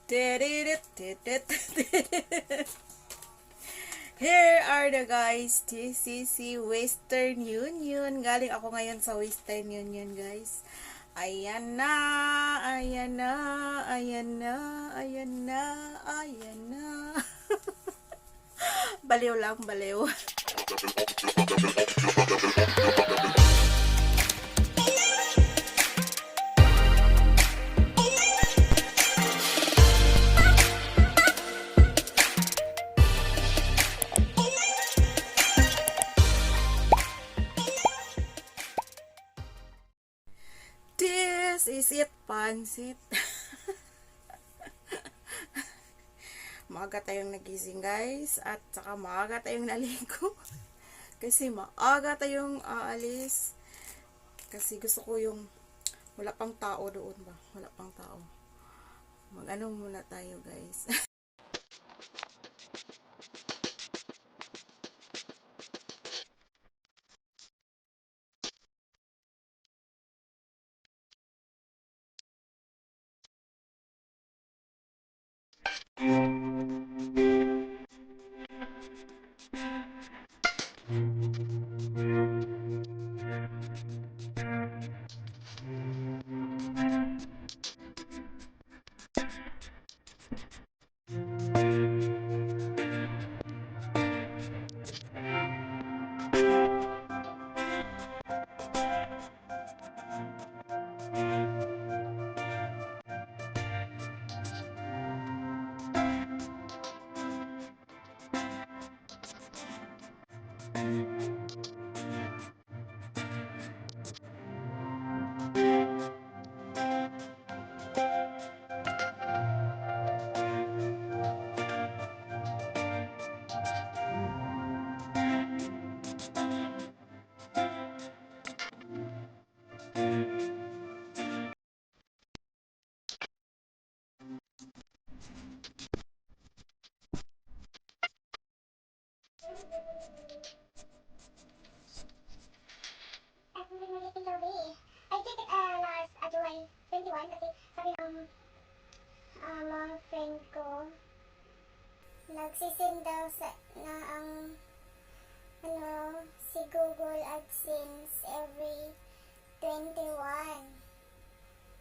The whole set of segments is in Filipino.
Here are the guys, TCC Western Union. Galing ako ngayon sa Western Union, guys. Ayan na, ayan na, ayan na, ayan na, ayan na. Baliw lang, baliw. This is it, pansit. Maaga tayong nagising, guys, at saka maaga tayong naligo. Kasi maaga tayong aalis. Kasi gusto ko yung wala pang tao doon ba? Wala pang tao. Mag-ano muna tayo, guys. I did it last July 21 kasi sabi ng mga friend ko nagsisend daw sa na ang si Google AdSense every 21.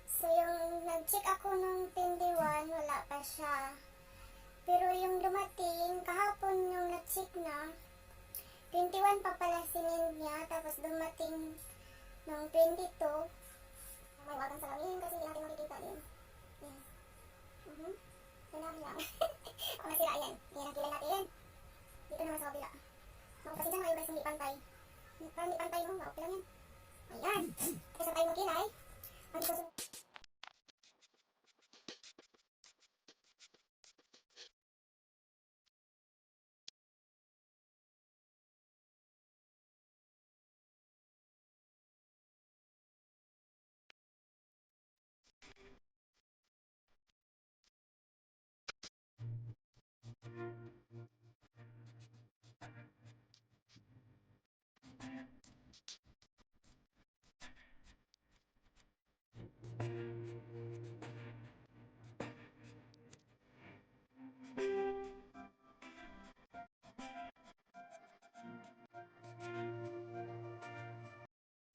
So yung nag-check ako nung 21 wala pa siya. Pero yung dumating kahapon yung na-check na 21 pa pala sinend niya, tapos dumating ng 22. May wagang salamin kasi hindi natin makikita yun. Yan. Yan lang. Kung nasira yan, yan ang kilay natin. Dito naman sa kabila. Kasi dyan kayo guys, hindi pantay. Parang hindi pantay mo, okay lang yan. Ayan. Kasi tayo mong kilay. Ang susunod.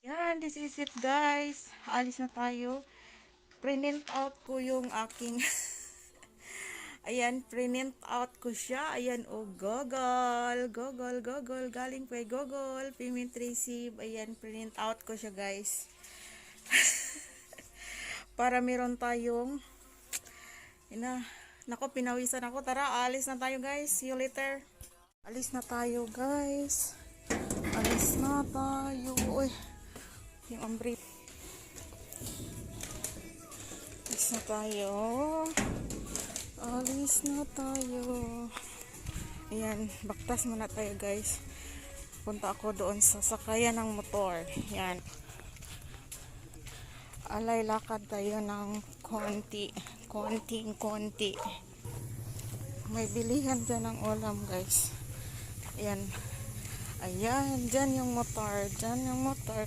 Yan, this is it, guys. Alis na tayo. Print out ko yung aking ayan, print out ko siya. Ayan, Google. Galing kay Google. Payment receive. Ayan, print out ko siya, guys. Para meron tayong nako, pinawisan ako. Tara, alis na tayo, guys. See you later. Alis na tayo, guys. Alis na tayo. Uy, yung umbrella. Alis na tayo. Alis na tayo. Ayan, baktas muna tayo, guys. Punta ako doon sa sakayan ng motor. Ayan. Alay, lakad tayo ng konti. May bilihan dyan ng ulam, guys. Ayan. Ayan, dyan yung motor.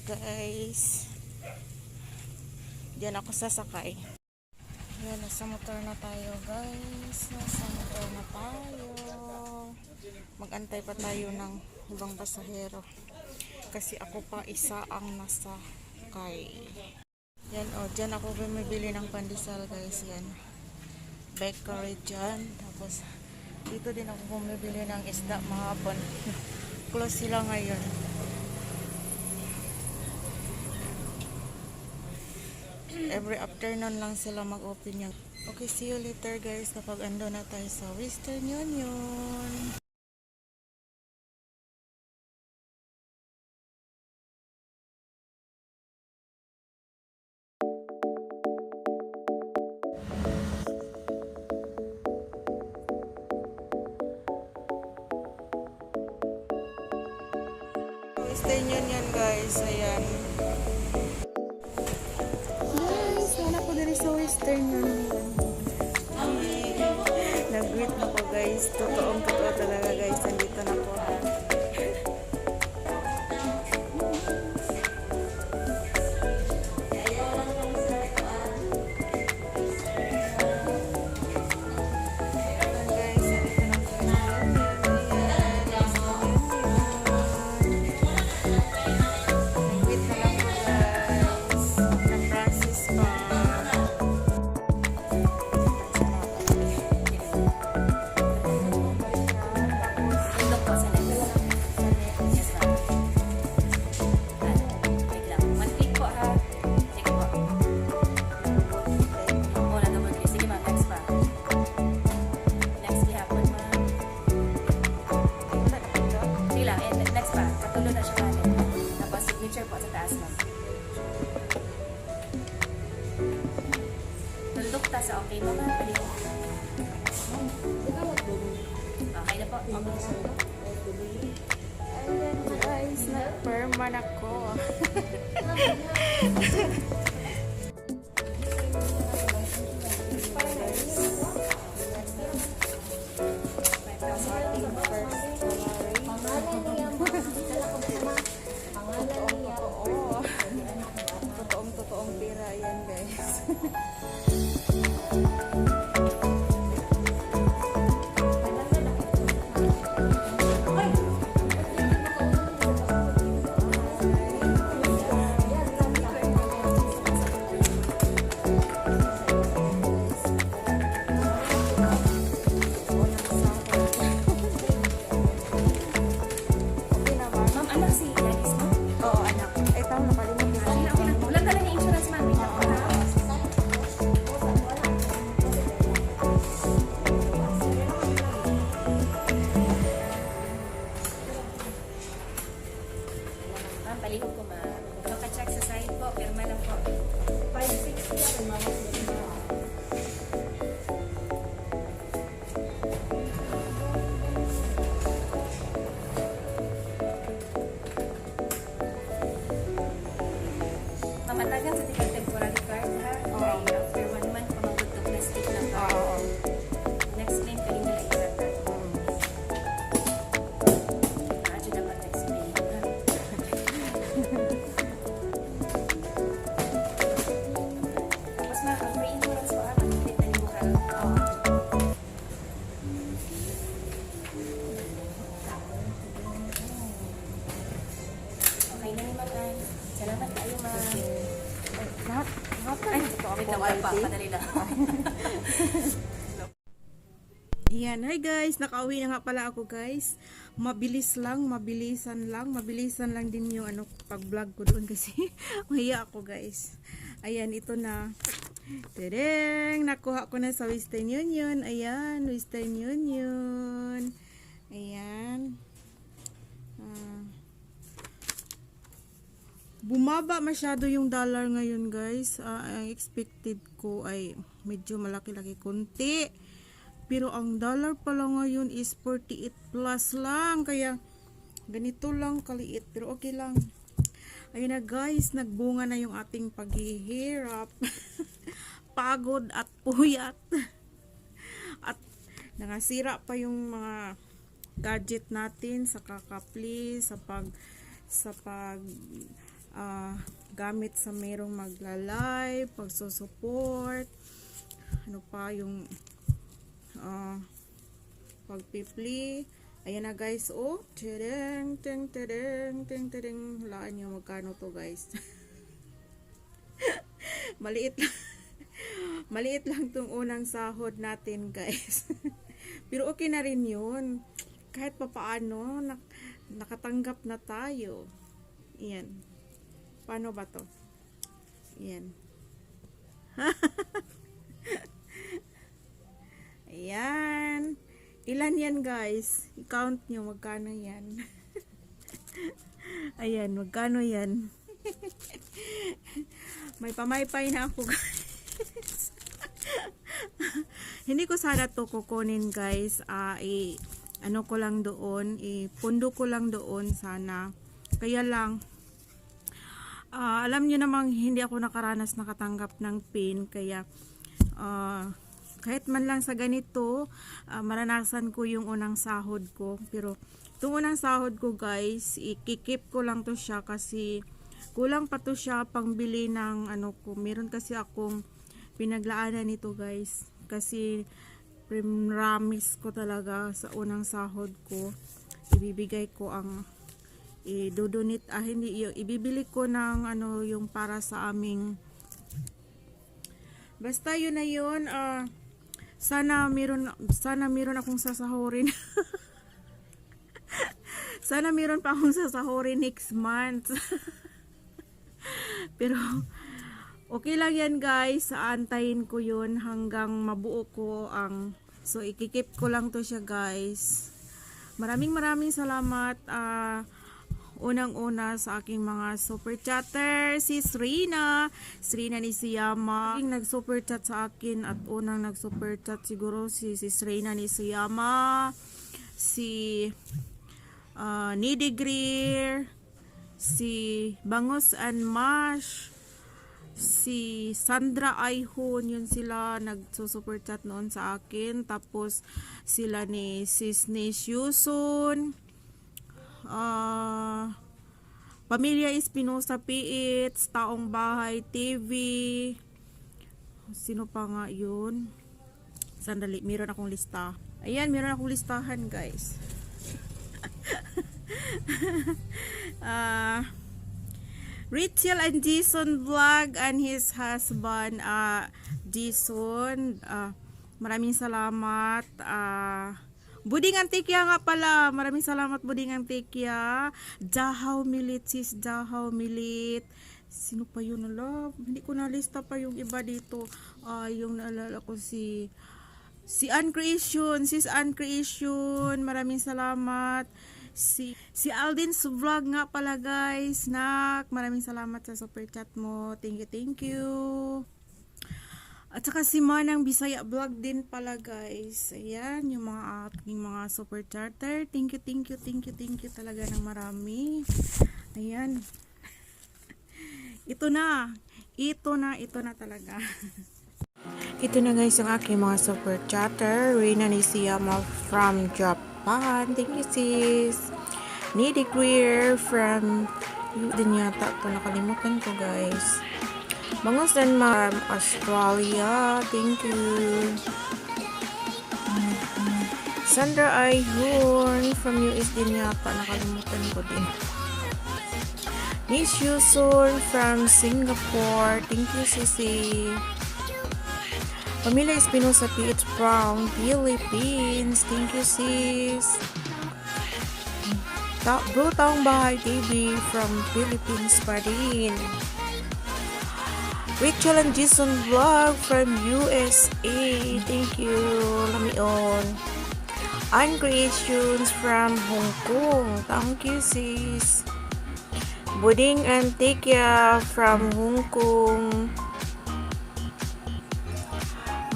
Guys. Diyan ako sasakay. Yan, nasa motor na tayo guys. Nasa motor na tayo. Mag-antay pa tayo ng ibang pasahero. Kasi ako pa isa ang nasa kay. Yan o, dyan ako bumibili ng pandesal guys. Yan. Bakery dyan. Tapos, dito din ako bumibili ng isda mahapon. Close sila ngayon. Every afternoon lang sila mag-open yan. Okay, see you later guys kapag ando na tayo sa Western Union. Western Union guys, ayan. Guys, wala po diri sa Western Union. Nag-greet na po guys. Totoo talaga guys. Nandito na po. Sa okay mo ba? Okay na po. Ayan guys, nag-perman ako. Totoong pira yan guys. Palihog ko maka-check sa side po, pirma lang po. 560 yan, mamatagan sa tingin temporary card ha. Okay, after 1 month, pamagutog na stick lang po. Next claim, piling nila isa ka. Medyo dapat next claim ha. Tapos free insurance po ha, mag-click na yung bukal. Okay na ni Matay. Salamat tayo ma. Ay, wait lang, pa, padali lang. Yan, hi guys, nakauwi na nga pala ako guys. Mabilisan lang din yung pag-vlog ko doon kasi mahiya ako guys. Ayan, ito na. Tereng, nakuha ko na sa Western Union. Ayan, Western Union. Ayan. Bumaba masyado yung dollar ngayon guys. Ang expected ko ay medyo malaki-laki konti. Pero ang dollar pala ngayon is 48 plus lang. Kaya ganito lang kaliit. Pero okay lang. Ayun na guys, nagbunga na yung ating paghihirap. Pagod at puyat. At nangasira pa yung mga gadget natin sa kakapli, sa gamit sa merong magla-live, pagsusupport. ano pa yung pagpipli. Ayan na guys, oh. Tadang, teng, tadang, teng, tadang. Hulaan nyo magkano to guys. Maliit lang. Maliit lang tong unang sahod natin guys. Pero okay na rin yun. Kahit papaano, nakatanggap na tayo. Ayan. Paano ba to? Ayan. Ayan. Ilan yan guys? I-count nyo magkano yan. Ayan, magkano yan? May pamaypay na ako guys. Hindi ko sana to kukunin guys. Ano ko lang doon, pundo ko lang doon sana. Kaya lang, alam nyo namang hindi ako nakaranas nakatanggap ng pin. Kaya, kahit man lang sa ganito, maranasan ko yung unang sahod ko. Pero, itong unang sahod ko guys, ikikip ko lang to siya kasi kulang pa to siya pangbili ng ano ko. Meron kasi akong pinaglaanan nito guys. Kasi, promise ko talaga sa unang sahod ko, ibibigay ko ang idodonate, hindi, ibibili ko ng ano, yung para sa aming, basta yun na yun. Sana meron akong sasahurin. Sana meron pa akong sasahurin next month. Pero okay lang yan guys, aantayin ko yun hanggang mabuo ko ang, so ikikip ko lang to siya guys. Maraming salamat. Unang-una sa aking mga super chatter, si Srina ni Siyama. Nag super chat sa akin at unang nag super chat siguro si Srina ni Siyama, si Needy Greer, si Bangus and Mash, si Sandra Aihon, yun sila nagsusuper chat noon sa akin. Tapos sila ni Sis Yusun, Pamilya Espinosa PH, Taong Bahay TV, sino pa nga yun? Sandali, meron akong lista. Ayan, meron akong listahan guys. Rachel and Jason Vlog and his husband Jason, maraming salamat. Buding Antikya nga pala, maraming salamat Buding Antikya. Jahaw Milit, sis Jahaw Milit. Sino pa yun, love? Hindi ko nalista pa yung iba dito. Yung naalala ko si Ann Creation, sis Ann Creation, maraming salamat. Si Aldin's Vlog nga pala guys, maraming salamat sa super chat mo. Thank you. At saka si Manang Bisaya Vlog din pala guys. Ayan, yung mga ating mga super chatter. Thank you talaga ng marami. Ayan. Ito na talaga. Ito na guys yung aking mga super chatter. Reina Nishiyama from Japan. Thank you sis. Needy Greer from din yata ito, nakalimutan ko guys. Bangus dan Australia. Thank you. Sandra Aihon from US din yata, nakalimutan ko din. Miss Yusun from Singapore. Thank you Sisi. Pamilya Espinosa PH from Philippines. Thank you sis. Bro Taong Bahay TV from Philippines pa rin. Rachel and Jason Vlog from USA. Thank you. Lamion. Ann Creations from Hong Kong. Thank you sis. Buding Antikya from Hong Kong.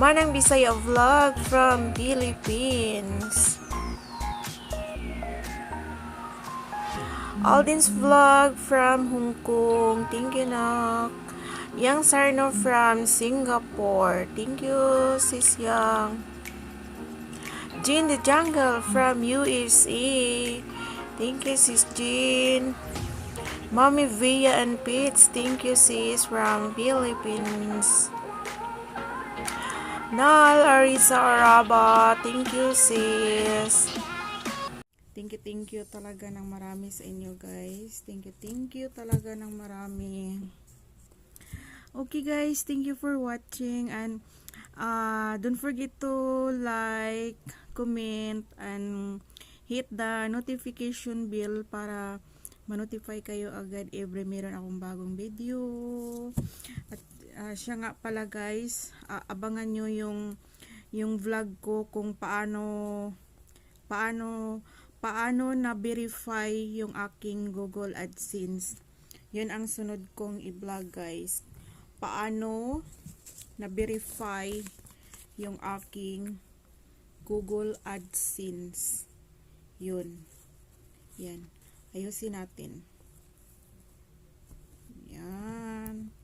Manang Bisaya Vlog from Philippines. Aldin's Vlog from Hong Kong. Thank you nak. Yang Sarno from Singapore. Thank you sis Yang. Jean the Jungle from USA. Thank you sis Jean. Mommy Via and Pete. Thank you sis from Philippines. Nal Arisa Araba. Thank you, sis. Thank you talaga ng marami sa inyo, guys. Thank you talaga ng marami. Okay, guys. Thank you for watching. And don't forget to like, comment, and hit the notification bell para ma-notify kayo agad every meron akong bagong video. At siya nga pala, guys, abangan nyo yung vlog ko kung paano na-verify yung aking Google AdSense. Yun ang sunod kong i-vlog, guys. Paano na-verify yung aking Google AdSense. Yun. Yan. Ayusin natin. Yan.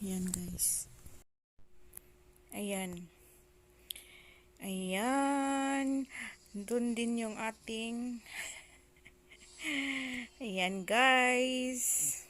Yan, guys. Ayan. Ayan. Doon din yung ating ayan, guys.